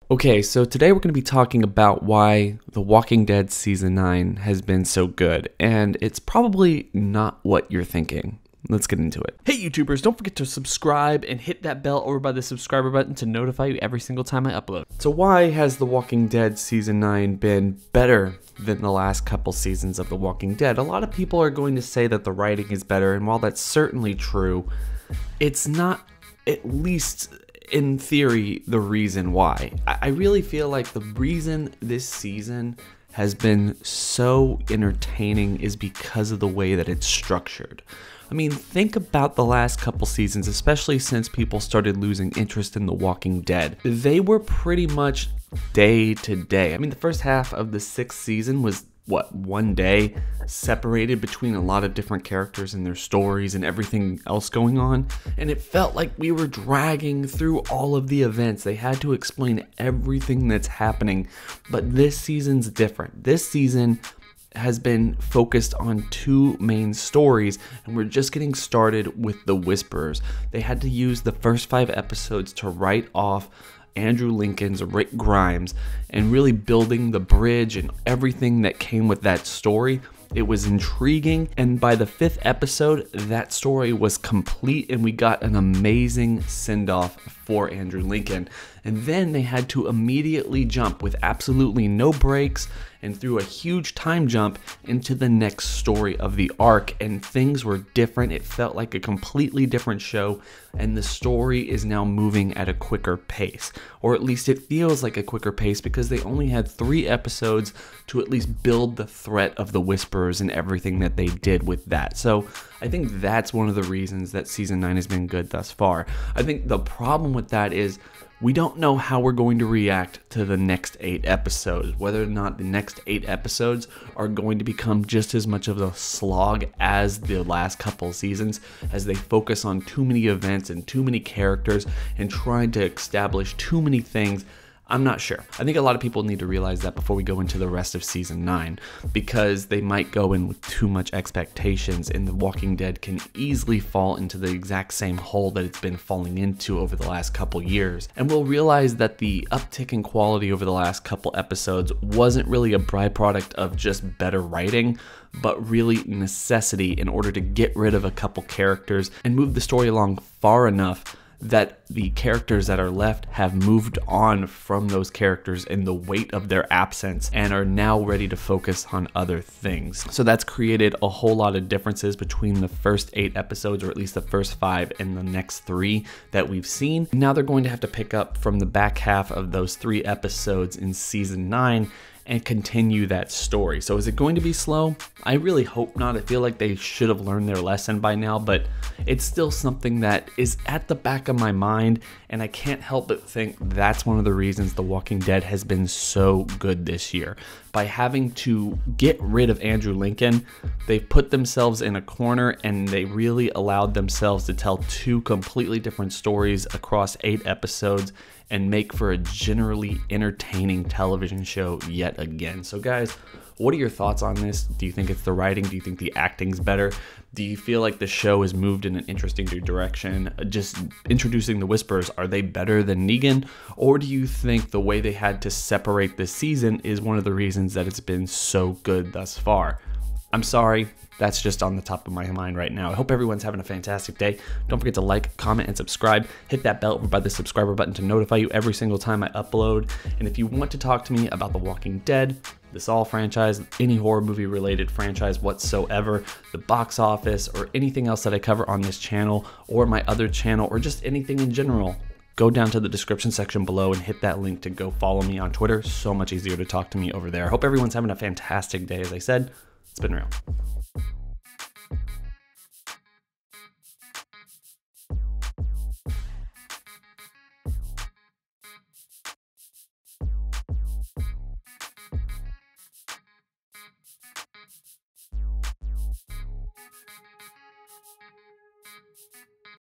Okay, so today we're going to be talking about why The Walking Dead Season 9 has been so good, and it's probably not what you're thinking. Let's get into it. Hey YouTubers, don't forget to subscribe and hit that bell over by the subscriber button to notify you every single time I upload. So why has The Walking Dead Season 9 been better than the last couple seasons of The Walking Dead? A lot of people are going to say that the writing is better, and while that's certainly true, it's not, at least in theory, the reason why. I really feel like the reason this season has been so entertaining is because of the way that it's structured. I mean, think about the last couple seasons, especially since people started losing interest in The Walking Dead. They were pretty much day to day. I mean, the first half of the 6th season was, what, one day separated between a lot of different characters and their stories and everything else going on, and it felt like we were dragging through all of the events. They had to explain everything that's happening, but this season's different. This season has been focused on 2 main stories, and we're just getting started with the Whisperers. They had to use the first 5 episodes to write off Andrew Lincoln's Rick Grimes and really building the bridge and everything that came with that story. It was intriguing, and by the 5th episode, that story was complete and we got an amazing send-off for Andrew Lincoln. And then they had to immediately jump with absolutely no breaks and through a huge time jump into the next story of the arc, and things were different. It felt like a completely different show, and the story is now moving at a quicker pace, or at least it feels like a quicker pace because they only had 3 episodes to at least build the threat of the Whisperers and everything that they did with that. So I think that's one of the reasons that Season 9 has been good thus far. I think the problem with that is we don't know how we're going to react to the next 8 episodes, whether or not the next 8 episodes are going to become just as much of a slog as the last couple seasons, as they focus on too many events and too many characters and trying to establish too many things. I'm not sure. I think a lot of people need to realize that before we go into the rest of Season 9, because they might go in with too much expectations, and The Walking Dead can easily fall into the exact same hole that it's been falling into over the last couple years. And we'll realize that the uptick in quality over the last couple episodes wasn't really a byproduct of just better writing, but really necessity in order to get rid of a couple characters and move the story along far enough that the characters that are left have moved on from those characters in the weight of their absence and are now ready to focus on other things. So that's created a whole lot of differences between the first 8 episodes, or at least the first 5, and the next 3 that we've seen. Now they're going to have to pick up from the back half of those 3 episodes in Season 9 and continue that story. So is it going to be slow? I really hope not. I feel like they should have learned their lesson by now, but it's still something that is at the back of my mind, and I can't help but think that's one of the reasons The Walking Dead has been so good this year. By having to get rid of Andrew Lincoln, they've put themselves in a corner, and they really allowed themselves to tell 2 completely different stories across 8 episodes and make for a generally entertaining television show yet again. So guys, what are your thoughts on this? Do you think it's the writing? Do you think the acting's better? Do you feel like the show has moved in an interesting direction? Just introducing the Whisperers, are they better than Negan? Or do you think the way they had to separate this season is one of the reasons that it's been so good thus far? I'm sorry, that's just on the top of my mind right now. I hope everyone's having a fantastic day. Don't forget to like, comment, and subscribe. Hit that bell over by the subscriber button to notify you every single time I upload. And if you want to talk to me about The Walking Dead, the Saw franchise, any horror movie related franchise whatsoever, the box office, or anything else that I cover on this channel or my other channel, or just anything in general, go down to the description section below and hit that link to go follow me on Twitter. So much easier to talk to me over there. I hope everyone's having a fantastic day. As I said, it's been real.